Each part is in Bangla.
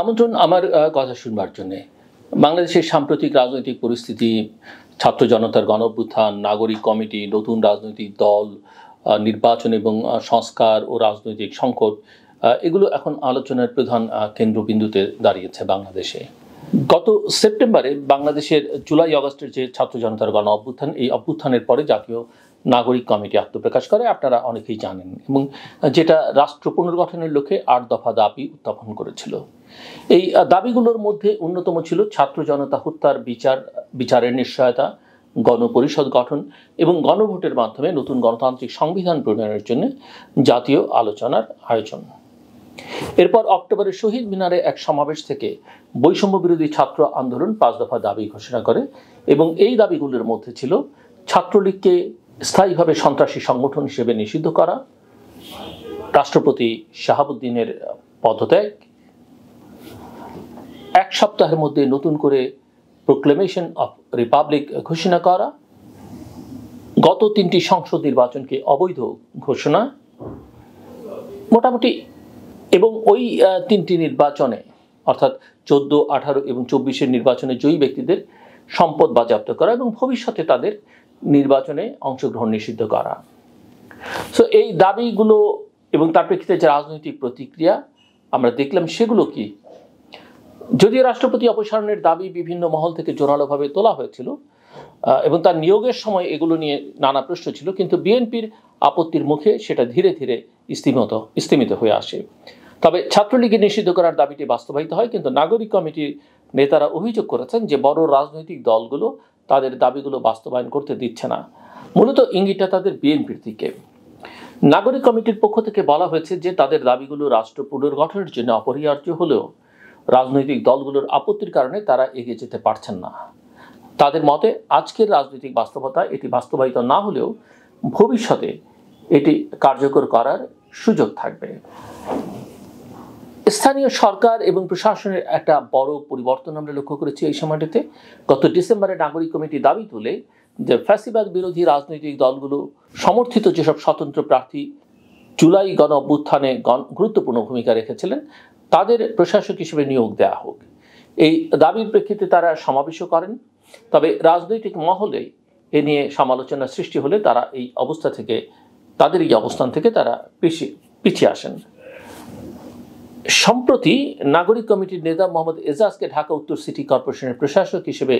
আমন্ত্রণ আমার কথা শুনবার জন্যে। বাংলাদেশের সাম্প্রতিক রাজনৈতিক পরিস্থিতি, ছাত্র জনতার গণঅভ্যুত্থান, নাগরিক কমিটি, নতুন রাজনৈতিক দল, নির্বাচন এবং সংস্কার ও রাজনৈতিক সংকট, এগুলো এখন আলোচনার প্রধান কেন্দ্রবিন্দুতে দাঁড়িয়েছে বাংলাদেশে। গত সেপ্টেম্বরে বাংলাদেশের জুলাই আগস্টের যে ছাত্র জনতার গণ অভ্যুত্থান, এই অভ্যুত্থানের পরে জাতীয় নাগরিক কমিটি আত্মপ্রকাশ করে, আপনারা অনেকেই জানেন, এবং যেটা রাষ্ট্র পুনর্গঠনের লক্ষ্যে ৮ দফা দাবি উত্থাপন করেছিল। এই দাবিগুলোর মধ্যে অন্যতম ছিল ছাত্র জনতা হত্যার বিচারের নিশ্চয়তা, গণপরিষদ গঠন এবং গণভোটের মাধ্যমে নতুন গণতান্ত্রিক সংবিধান প্রণয়নের জন্য জাতীয় আলোচনার আয়োজন। এরপর অক্টোবরে শহীদ মিনারে এক সমাবেশ থেকে বৈষম্য বিরোধী ছাত্র আন্দোলন ৫ দফা দাবি ঘোষণা করে, এবং এই দাবিগুলোর মধ্যে ছিল ছাত্রলীগকে স্থায়ীভাবে সন্ত্রাসী সংগঠন হিসেবে নিষিদ্ধ করা, রাষ্ট্রপতি শাহাবুদ্দিনের পদত্যাগ, ১ সপ্তাহের মধ্যে নতুন করে প্রোক্লেমেশন অফ রিপাবলিক ঘোষণা করা, গত ৩টি সংসদ নির্বাচনকে অবৈধ ঘোষণা, মোটামুটি, এবং ওই ৩টি নির্বাচনে অর্থাৎ ১৪, ১৮ এবং ২৪-এর নির্বাচনে জয়ী ব্যক্তিদের সম্পদ বাজেয়াপ্ত করা এবং ভবিষ্যতে তাদের নির্বাচনে অংশগ্রহণ নিষিদ্ধ করা। সো এই দাবিগুলো এবং তার প্রেক্ষিতে যে রাজনৈতিক প্রতিক্রিয়া আমরা দেখলাম, সেগুলো কি? যদিও রাষ্ট্রপতি অপসারণের দাবি বিভিন্ন মহল থেকে জোরালোভাবে তোলা হয়েছিল এবং তার নিয়োগের সময় এগুলো নিয়ে নানা প্রশ্ন ছিল, কিন্তু বিএনপির আপত্তির মুখে সেটা ধীরে ধীরে স্থিমিত হয়ে আসে। তবে ছাত্রলীগের নিষিদ্ধ করার দাবিটি বাস্তবায়িত হয়, কিন্তু নাগরিক কমিটির নেতারা অভিযোগ করেছেন যে বড় রাজনৈতিক দলগুলো তাদের দাবিগুলো বাস্তবায়ন করতে দিচ্ছে না। মূলত ইঙ্গিতটা তাদের বিএনপির দিকে। নাগরিক কমিটির পক্ষ থেকে বলা হয়েছে যে তাদের দাবিগুলো রাষ্ট্র পুনর্গঠনের জন্য অপরিহার্য হলেও রাজনৈতিক দলগুলোর আপত্তির কারণে তারা এগিয়ে যেতে পারছেন না। তাদের মতে আজকের রাজনৈতিক বাস্তবতা এটি বাস্তবায়িত না হলেও ভবিষ্যতে এটি কার্যকর করার সুযোগ থাকবে। স্থানীয় সরকার এবং প্রশাসনের একটা বড় পরিবর্তন আমরা লক্ষ্য করেছি এই সময়টিতে। গত ডিসেম্বরে নাগরিক কমিটি দাবি তোলে যে ফ্যাসিবাদ বিরোধী রাজনৈতিক দলগুলো সমর্থিত যেসব স্বতন্ত্র প্রার্থী জুলাই গণ অভ্যুত্থানে গুরুত্বপূর্ণ ভূমিকা রেখেছিলেন, তাদের প্রশাসক হিসেবে নিয়োগ দেওয়া হোক। এই দাবির প্রেক্ষিতে তারা সমাবেশও করেন। তবে রাজনৈতিক মহলে এ নিয়ে সমালোচনা সৃষ্টি হলে তারা এই অবস্থান থেকে তারা পিছিয়ে আসেন। সম্প্রতি নাগরিক কমিটির নেতা মোহাম্মদ এজাজকে ঢাকা উত্তর সিটি কর্পোরেশনের প্রশাসক হিসেবে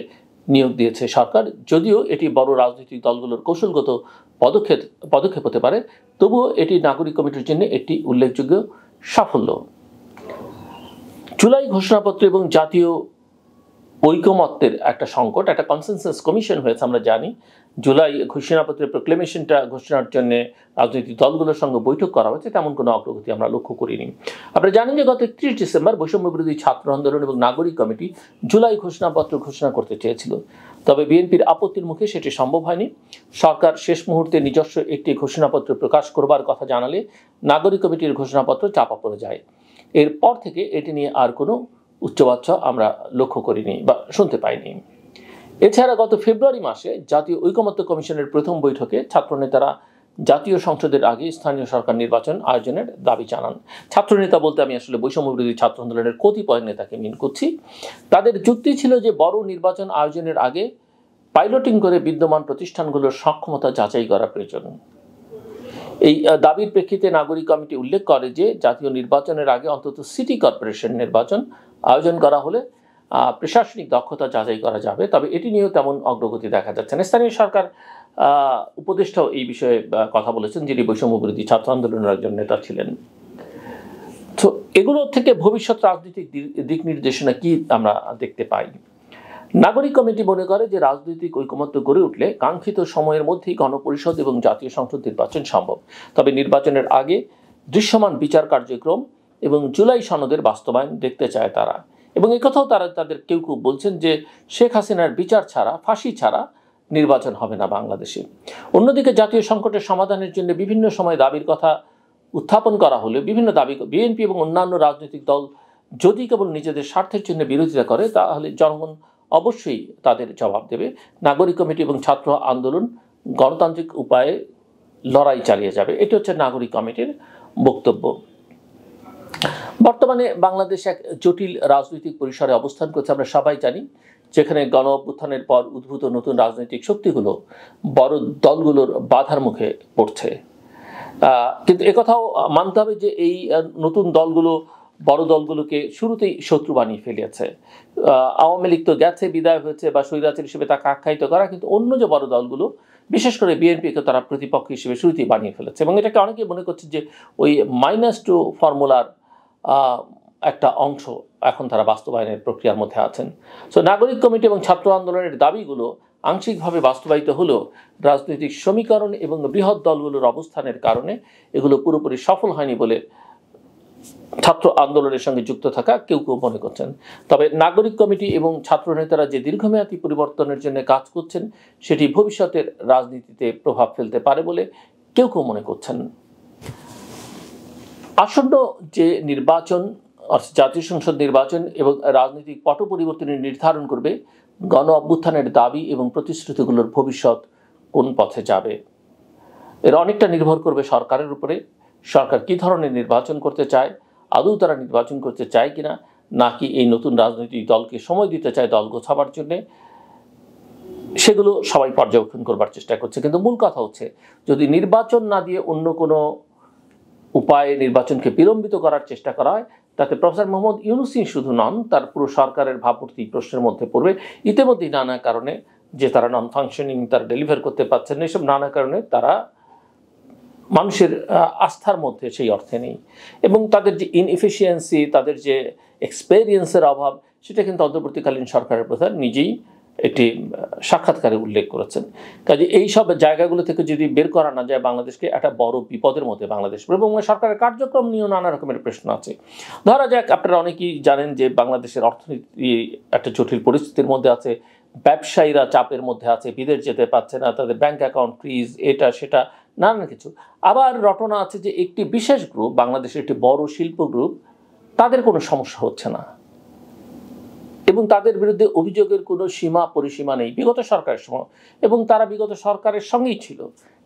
নিয়োগ দিয়েছে সরকার। যদিও এটি বড় রাজনৈতিক দলগুলোর কৌশলগত পদক্ষেপ হতে পারে, তবুও এটি নাগরিক কমিটির জন্য একটি উল্লেখযোগ্য সাফল্য। জুলাই ঘোষণাপত্র এবং জাতীয় ঐকমত্যের একটা সংকট, একটা কনসেনসাস কমিশন হয়েছে আমরা জানি। জুলাই ঘোষণাপত্রের প্রোক্লেমেশনটা ঘোষণার জন্য রাজনৈতিক দলগুলোর সঙ্গে বৈঠক করা হয়েছে, তেমন কোনো অগ্রগতি আমরা লক্ষ্য করিনি। আপনারা জানেন যে গত ৩১ ডিসেম্বর বৈষম্য বিরোধী ছাত্র আন্দোলন এবং নাগরিক কমিটি জুলাই ঘোষণাপত্র ঘোষণা করতে চেয়েছিল, তবে বিএনপির আপত্তির মুখে সেটি সম্ভব হয়নি। সরকার শেষ মুহূর্তে নিজস্ব একটি ঘোষণাপত্র প্রকাশ করবার কথা জানালে নাগরিক কমিটির ঘোষণাপত্র চাপা পড়ে যায়। এরপর থেকে এটি নিয়ে আর কোনো উচ্চবাচ্য আমরা লক্ষ্য করিনি বা শুনতে পাইনি। এছাড়া গত ফেব্রুয়ারি মাসে জাতীয় ঐকমত্য কমিশনের প্রথম বৈঠকে ছাত্রনেতারা জাতীয় সংসদের আগে স্থানীয় সরকার নির্বাচন আয়োজনের দাবি জানান। ছাত্রনেতা বলতে আমি আসলে বৈষম্য বিরোধী ছাত্র আন্দোলনের কতিপয় নেতাকে মিন করছি। তাদের যুক্তি ছিল যে বড় নির্বাচন আয়োজনের আগে পাইলটিং করে বিদ্যমান প্রতিষ্ঠানগুলোর সক্ষমতা যাচাই করা প্রয়োজন। এই দাবির প্রেক্ষিতে নাগরিক কমিটি উল্লেখ করে যে জাতীয় নির্বাচনের আগে অন্তত সিটি কর্পোরেশন নির্বাচন আয়োজন করা হলে প্রশাসনিক দক্ষতা যাচাই করা যাবে, তবে এটি নিয়েও তেমন অগ্রগতি দেখা যাচ্ছে না। স্থানীয় সরকার উপদেষ্টাও এই বিষয়ে কথা বলেছেন, যিনি বৈষম্য বিরোধী ছাত্র আন্দোলনের একজন নেতা ছিলেন। তো এগুলো থেকে ভবিষ্যৎ রাজনৈতিক দিক নির্দেশনা কি আমরা দেখতে পাই? নাগরিক কমিটি মনে করে যে রাজনৈতিক ঐকমত্য গড়ে উঠলে কাঙ্ক্ষিত সময়ের মধ্যেই গণপরিষদ এবং জাতীয় সংসদ নির্বাচন সম্ভব। তবে নির্বাচনের আগে দৃশ্যমান বিচার কার্যক্রম এবং জুলাই সনদের বাস্তবায়ন দেখতে চায় তারা, এবং একথাও তাদের কেউ বলছেন যে শেখ হাসিনার বিচার ছাড়া, ফাঁসি ছাড়া নির্বাচন হবে না বাংলাদেশে। অন্যদিকে জাতীয় সংকটের সমাধানের জন্য বিভিন্ন সময় দাবির কথা উত্থাপন করা হলে বিভিন্ন দাবি বিএনপি এবং অন্যান্য রাজনৈতিক দল যদি কেবল নিজেদের স্বার্থের জন্য বিরোধিতা করে, তাহলে জনগণ অবশ্যই তাদের জবাব দেবে। নাগরিক কমিটি এবং ছাত্র আন্দোলন গণতান্ত্রিক উপায়ে লড়াই চালিয়ে যাবে, এটি হচ্ছে নাগরিক কমিটির বক্তব্য। বর্তমানে বাংলাদেশ এক জটিল রাজনৈতিক পরিসরে অবস্থান করছে, আমরা সবাই জানি। যেখানে গণ অভ্যুত্থানের পর উদ্ভূত নতুন রাজনৈতিক শক্তিগুলো বড় দলগুলোর বাধার মুখে পড়ছে। কিন্তু একথাও মানতে হবে যে এই নতুন দলগুলো বড় দলগুলোকে শুরুতেই শত্রু বানিয়ে ফেলেছে। আওয়ামী লীগ তো গেছে, বিদায় হয়েছে বা স্বৈরাচার হিসেবে তাকে আখ্যায়িত করা, কিন্তু অন্য যে বড় দলগুলো, বিশেষ করে বিএনপিকে তারা প্রতিপক্ষ হিসেবে শুরুতেই বানিয়ে ফেলেছে এবং এটাকে অনেকেই মনে করছে যে ওই -2 ফর্মুলার একটা অংশ এখন তারা বাস্তবায়নের প্রক্রিয়ার মধ্যে আছেন। সো নাগরিক কমিটি এবং ছাত্র আন্দোলনের দাবিগুলো আংশিকভাবে বাস্তবায়িত হলেও রাজনৈতিক সমীকরণ এবং বৃহৎ দলগুলোর অবস্থানের কারণে এগুলো পুরোপুরি সফল হয়নি বলে ছাত্র আন্দোলনের সঙ্গে যুক্ত থাকা কেউ কেউ মনে করছেন। তবে নাগরিক কমিটি এবং ছাত্র নেতারা যে দীর্ঘমেয়াদী পরিবর্তনের জন্য কাজ করছেন সেটি ভবিষ্যতের রাজনীতিতে প্রভাব ফেলতে পারে বলে কেউ কেউ মনে করছেন। আসন্ন যে নির্বাচন, জাতীয় সংসদ নির্বাচন এবং রাজনৈতিক পট পরিবর্তনের নির্ধারণ করবে গণ অভ্যুত্থানের দাবি এবং প্রতিশ্রুতিগুলোর ভবিষ্যৎ কোন পথে যাবে। এর অনেকটা নির্ভর করবে সরকারের উপরে। সরকার কী ধরনের নির্বাচন করতে চায়, আদৌ তারা নির্বাচন করতে চায় কিনা, নাকি এই নতুন রাজনৈতিক দলকে সময় দিতে চায় দল গোছাবার জন্যে, সেগুলো সবাই পর্যবেক্ষণ করবার চেষ্টা করছে। কিন্তু মূল কথা হচ্ছে, যদি নির্বাচন না দিয়ে অন্য কোনো উপায়ে নির্বাচনকে বিলম্বিত করার চেষ্টা করা হয়, তাতে প্রফেসর মোহাম্মদ ইউনূসই শুধু নন, তার পুরো সরকারের ভাবমূর্তি প্রশ্নের মধ্যে পড়বে। ইতিমধ্যেই নানা কারণে, যে তারা নন ফাংশনিং, তারা ডেলিভার করতে পারছেন না, এসব নানা কারণে তারা মানুষের আস্থার মধ্যে সেই অর্থে নেই এবং তাদের যে ইনএফিসিয়েন্সি, তাদের যে এক্সপেরিয়েন্সের অভাব, সেটা কিন্তু অন্তর্বর্তীকালীন সরকারের প্রধান নিজেই একটি সাক্ষাৎকারে উল্লেখ করেছেন। কাজে এই সব জায়গাগুলো থেকে যদি বের করা না যায়, বাংলাদেশকে একটা বড় বিপদের মধ্যে বাংলাদেশ এবং সরকারের কার্যক্রম নিয়েও নানা রকমের প্রশ্ন আছে। ধরা যাক, আপনারা অনেকেই জানেন যে বাংলাদেশের অর্থনীতি একটা জটিল পরিস্থিতির মধ্যে আছে, ব্যবসায়ীরা চাপের মধ্যে আছে, বিদেশ যেতে পারছে না, তাদের ব্যাংক অ্যাকাউন্ট ফ্রিজ, এটা সেটা নানান কিছু। আবার রটনা আছে যে একটি বিশেষ গ্রুপ, বাংলাদেশের একটি বড় শিল্প গ্রুপ, তাদের কোনো সমস্যা হচ্ছে না এবং তাদের বিরুদ্ধে অভিযোগের কোনো সীমা পরিসীমা নেই বিগত সরকারের সময়, এবং তারা বিগত সরকারের সঙ্গেই ছিল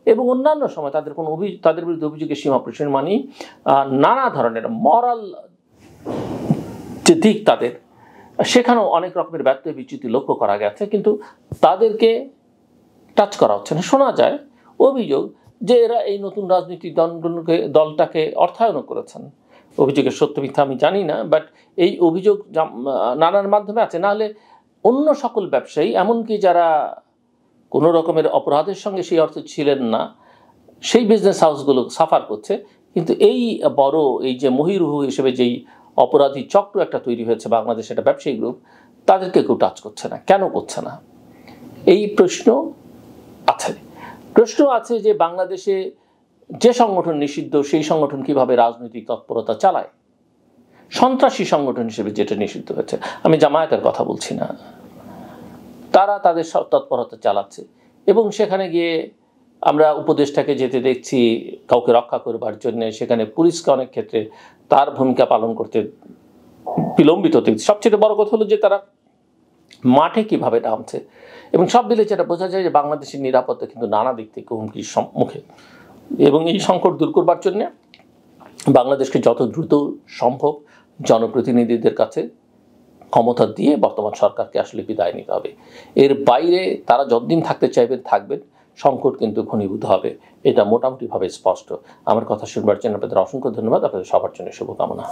এবং অন্যান্য সময় তাদের কোনো তাদের বিরুদ্ধে অভিযোগের সীমা পরিসীমা নেই। নানা ধরনের মরাল যে দিক তাদের, সেখানেও অনেক রকমের ব্যর্থ বিচ্যুতি লক্ষ্য করা গেছে, কিন্তু তাদেরকে টাচ করা হচ্ছে না। শোনা যায় অভিযোগ যে এরা এই নতুন রাজনৈতিক দলটাকে অর্থায়ন করেছেন। অভিযোগের সত্য মিথ্যা আমি জানি না, বাট এই অভিযোগ নানার মাধ্যমে আছে। নাহলে অন্য সকল ব্যবসায়ী, এমনকি যারা কোনো রকমের অপরাধের সঙ্গে সেই অর্থে ছিলেন না, সেই বিজনেস হাউসগুলো সাফার করছে, কিন্তু এই বড় এই যে মহিরুহ হিসেবে যেই অপরাধী চক্র একটা তৈরি হয়েছে বাংলাদেশে, একটা ব্যবসায়ী গ্রুপ, তাদেরকে কেউ টাচ করছে না। কেন করছে না? এই প্রশ্ন আছে। প্রশ্ন আছে যে বাংলাদেশে যে সংগঠন নিষিদ্ধ, সেই সংগঠন কিভাবে রাজনৈতিক তৎপরতা চালায়। সন্ত্রাসী সংগঠন হিসেবে যেটা নিষিদ্ধ হয়েছে, আমি জামায়াতের কথা বলছি না, তারা তাদের সব তৎপরতা চালাচ্ছে এবং সেখানে গিয়ে আমরা উপদেষ্টাকে যেতে দেখছি কাউকে রক্ষা করবার জন্য। সেখানে পুলিশকে অনেক ক্ষেত্রে তার ভূমিকা পালন করতে বিলম্বিত দেখছি। সবচেয়ে বড় কথা হলো যে তারা মাঠে কিভাবে নামছে এবং সব মিলে যেটা বোঝা যায় যে বাংলাদেশের নিরাপত্তা কিন্তু নানা দিক থেকে হুমকির সম্মুখে, এবং এই সংকট দূর করবার জন্য বাংলাদেশকে যত দ্রুত সম্ভব জনপ্রতিনিধিদের কাছে ক্ষমতা দিয়ে বর্তমান সরকারকে আসলে বিদায় নিতে হবে। এর বাইরে তারা যতদিন থাকতে চাইবেন থাকবেন, সংকট কিন্তু ঘনীভূত হবে, এটা মোটামুটিভাবে স্পষ্ট। আমার কথা শুনবার জন্য আপনাদের অসংখ্য ধন্যবাদ। আপনাদের সবার জন্য শুভকামনা।